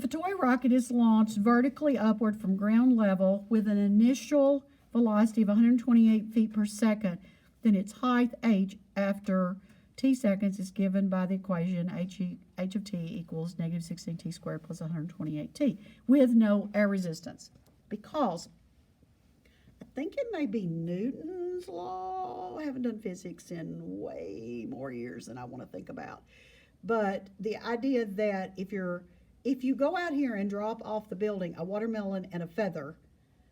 If a toy rocket is launched vertically upward from ground level with an initial velocity of 128 feet per second, then its height h after t seconds is given by the equation h of t equals negative 16t squared plus 128t with no air resistance. Because I think it may be Newton's law. I haven't done physics in way more years than I want to think about. But the idea that if you go out here and drop off the building a watermelon and a feather,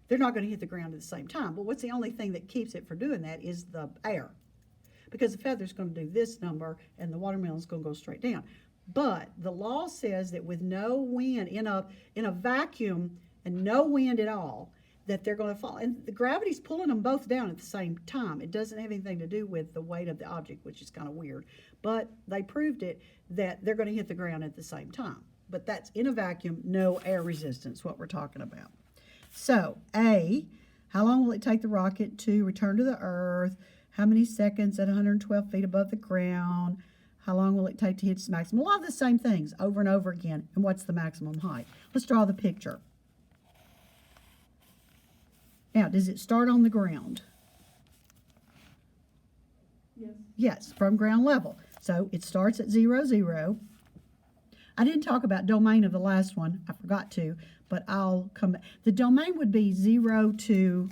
they're not going to hit the ground at the same time. But what's the only thing that keeps it from doing that is the air. Because the feather's going to do this number and the watermelon's going to go straight down. But the law says that with no wind, in a vacuum and no wind at all, that they're going to fall. And the gravity's pulling them both down at the same time. It doesn't have anything to do with the weight of the object, which is kind of weird. But they proved it, that they're going to hit the ground at the same time. But that's in a vacuum, no air resistance, what we're talking about. So, A, how long will it take the rocket to return to the Earth? How many seconds at 112 feet above the ground? How long will it take to hit its maximum? A lot of the same things over and over again. And what's the maximum height? Let's draw the picture. Now, does it start on the ground? Yes. Yes, from ground level. So it starts at 0, 0. I didn't talk about domain of the last one. I forgot to, but I'll come back. The domain would be 0 to,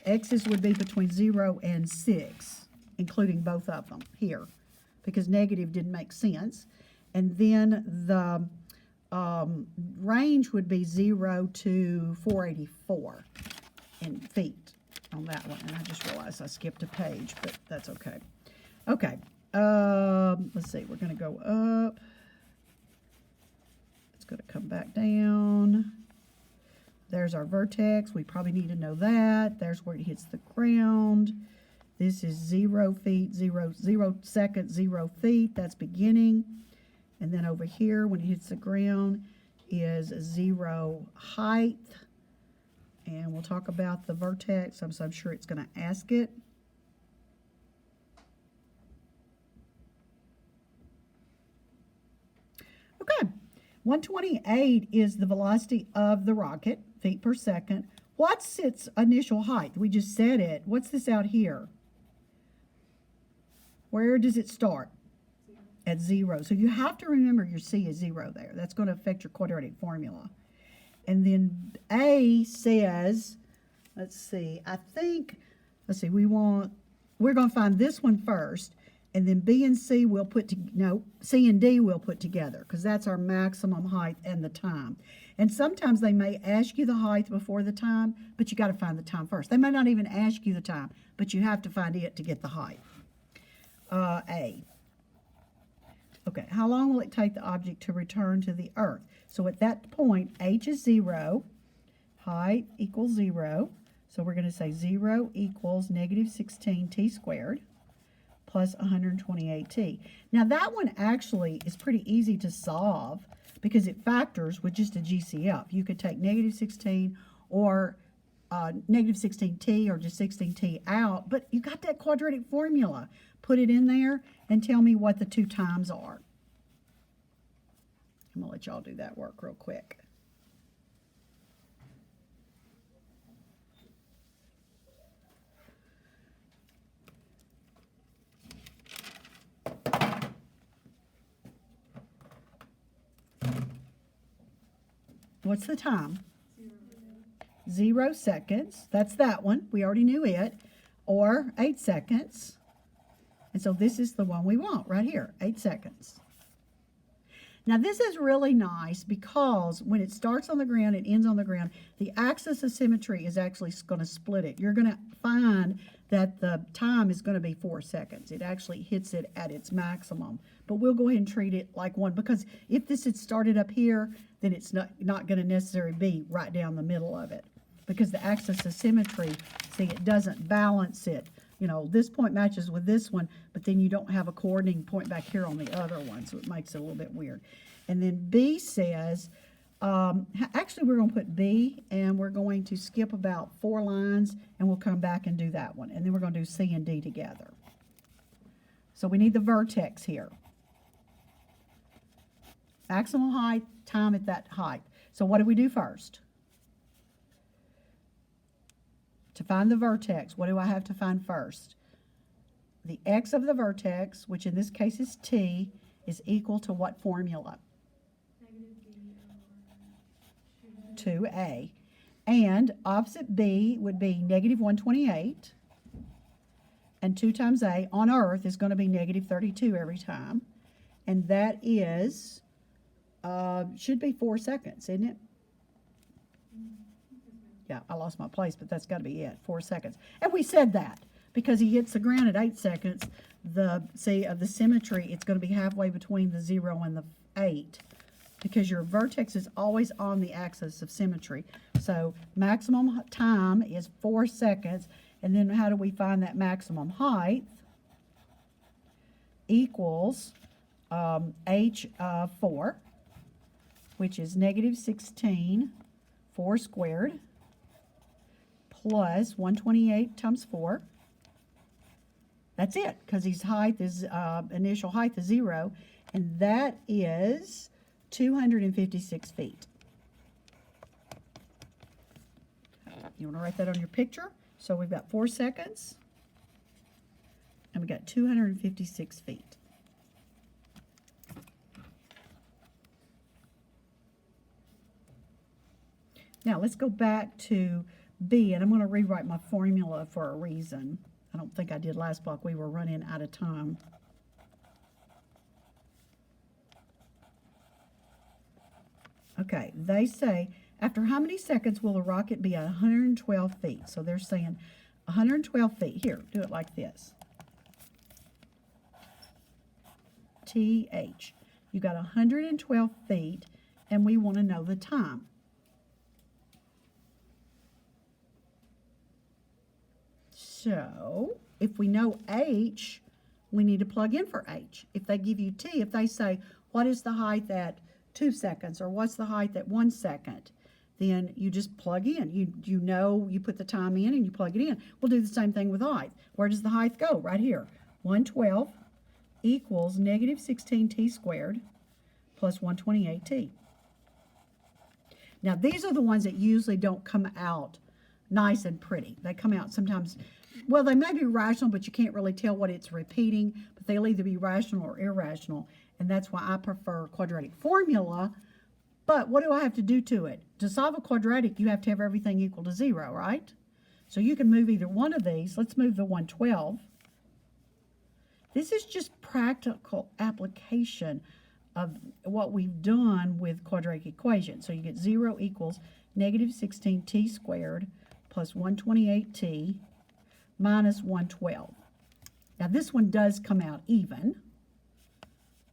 x's would be between 0 and 6, including both of them here, because negative didn't make sense. And then the range would be 0 to 484 in feet on that one. And I just realized I skipped a page, but that's okay. Okay, let's see, we're going to go up. It's going to come back down. There's our vertex. We probably need to know that. There's where it hits the ground. This is 0 feet, 0 seconds, 0 feet. That's beginning. And then over here, when it hits the ground, is 0 height. And we'll talk about the vertex. I'm sure it's going to ask it. Okay, 128 is the velocity of the rocket, feet per second. What's its initial height? We just said it. What's this out here? Where does it start? At 0. So you have to remember your C is 0 there. That's going to affect your quadratic formula. And then A says, let's see, we're going to find this one first, and then B and C will put C and D will put together, because that's our maximum height and the time. And sometimes they may ask you the height before the time, but you got to find the time first. They may not even ask you the time, but you have to find it to get the height. A. Okay, how long will it take the object to return to the Earth? So at that point, h is 0, height equals 0. So we're going to say 0 equals negative 16t squared plus 128t. Now that one actually is pretty easy to solve because it factors with just a GCF. You could take negative 16 or negative 16t or just 16t out, but you got that quadratic formula. Put it in there and tell me what the two times are. I'm going to let y'all do that work real quick. What's the time? 0 seconds. That's that one. We already knew it. Or 8 seconds. And so this is the one we want right here, 8 seconds. Now this is really nice because when it starts on the ground, it ends on the ground, the axis of symmetry is actually going to split it. You're going to find that the time is going to be 4 seconds. It actually hits it at its maximum. But we'll go ahead and treat it like one, because if this had started up here, then it's not going to necessarily be right down the middle of it. Because the axis of symmetry, see, it doesn't balance it. You know, this point matches with this one, but then you don't have a coordinating point back here on the other one, so it makes it a little bit weird. And then B says, actually we're going to put B, and we're going to skip about 4 lines, and we'll come back and do that one. And then we're going to do C and D together. So we need the vertex here. Maximum height, time at that height. So what do we do first? To find the vertex, what do I have to find first? The x of the vertex, which in this case is t, is equal to what formula? 2a. And opposite b would be negative 128. And 2 times a on Earth is going to be negative 32 every time. And that is, should be 4 seconds, isn't it? Yeah, I lost my place, but that's got to be it, 4 seconds. And we said that because he hits the ground at 8 seconds. The symmetry, it's going to be halfway between the 0 and the 8 because your vertex is always on the axis of symmetry. So maximum time is 4 seconds. And then how do we find that maximum height? Equals h of 4, which is negative 16, 4 squared, plus 128 times 4. That's it, because his height is, initial height is 0, and that is 256 feet. You want to write that on your picture? So we've got 4 seconds, and we got 256 feet. Now let's go back to B, and I'm going to rewrite my formula for a reason. I don't think I did last block. We were running out of time. Okay, they say, after how many seconds will the rocket be at 112 feet? So they're saying 112 feet. Here, do it like this. TH. You got 112 feet, and we want to know the time. So, if we know H, we need to plug in for H. If they give you T, if they say, what is the height at 2 seconds, or what's the height at 1 second, then you just plug in. You know, you put the time in and you plug it in. We'll do the same thing with height. Where does the height go? Right here. 112 equals negative 16t squared plus 128t. Now, these are the ones that usually don't come out nice and pretty. They come out sometimes, well, they may be rational, but you can't really tell what it's repeating, but they'll either be rational or irrational, and that's why I prefer quadratic formula. But what do I have to do to it? To solve a quadratic, you have to have everything equal to 0, right? So you can move either one of these. Let's move the 112. This is just practical application of what we've done with quadratic equations. So you get 0 equals negative 16t squared plus 128t minus 112. Now this one does come out even.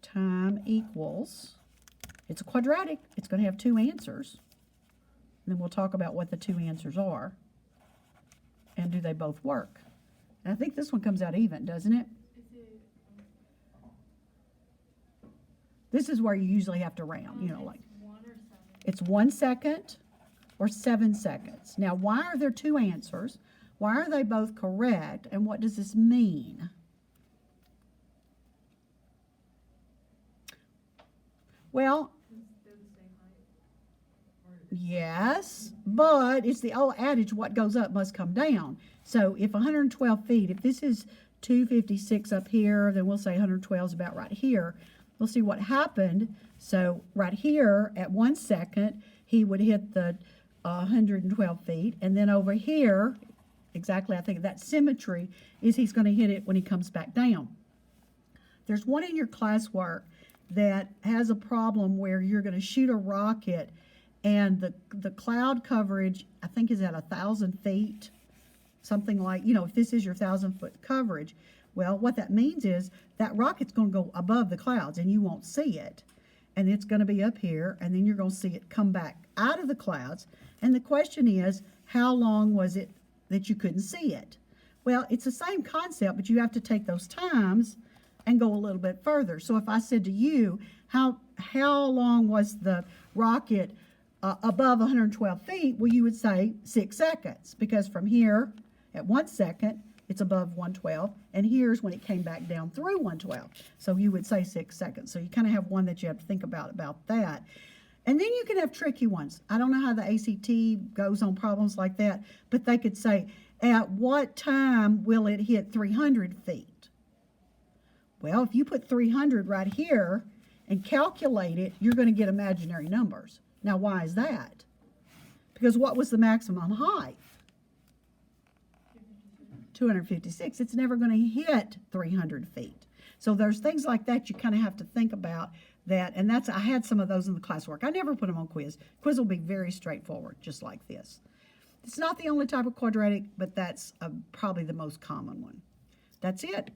Time equals, it's a quadratic, it's going to have 2 answers. And then we'll talk about what the 2 answers are. And do they both work? And I think this one comes out even, doesn't it? This is where you usually have to round, you know, like it's 1 second or 7 seconds. Now, why are there 2 answers? Why are they both correct? And what does this mean? Well, yes, but it's the old adage, what goes up must come down. So if 112 feet, if this is 256 up here, then we'll say 112 is about right here. We'll see what happened. So right here at 1 second, he would hit the 112 feet. And then over here, exactly, I think that symmetry is he's going to hit it when he comes back down. There's one in your classwork that has a problem where you're going to shoot a rocket and the cloud coverage, I think, is at 1,000 feet, something like, you know, if this is your 1,000-foot coverage, well, what that means is that rocket's going to go above the clouds and you won't see it. And it's going to be up here, and then you're going to see it come back out of the clouds. And the question is, how long was it that you couldn't see it? Well, it's the same concept, but you have to take those times and go a little bit further. So if I said to you, how long was the rocket above 112 feet? Well, you would say 6 seconds, because from here at 1 second, it's above 112, and here's when it came back down through 112. So you would say 6 seconds. So you kind of have one that you have to think about that. And then you can have tricky ones. I don't know how the ACT goes on problems like that, but they could say, at what time will it hit 300 feet? Well, if you put 300 right here and calculate it, you're going to get imaginary numbers. Now, why is that? Because what was the maximum height? 256. It's never going to hit 300 feet. So there's things like that you kind of have to think about that. And that's, I had some of those in the classwork. I never put them on quiz. Quiz will be very straightforward, just like this. It's not the only type of quadratic, but that's probably the most common one. That's it.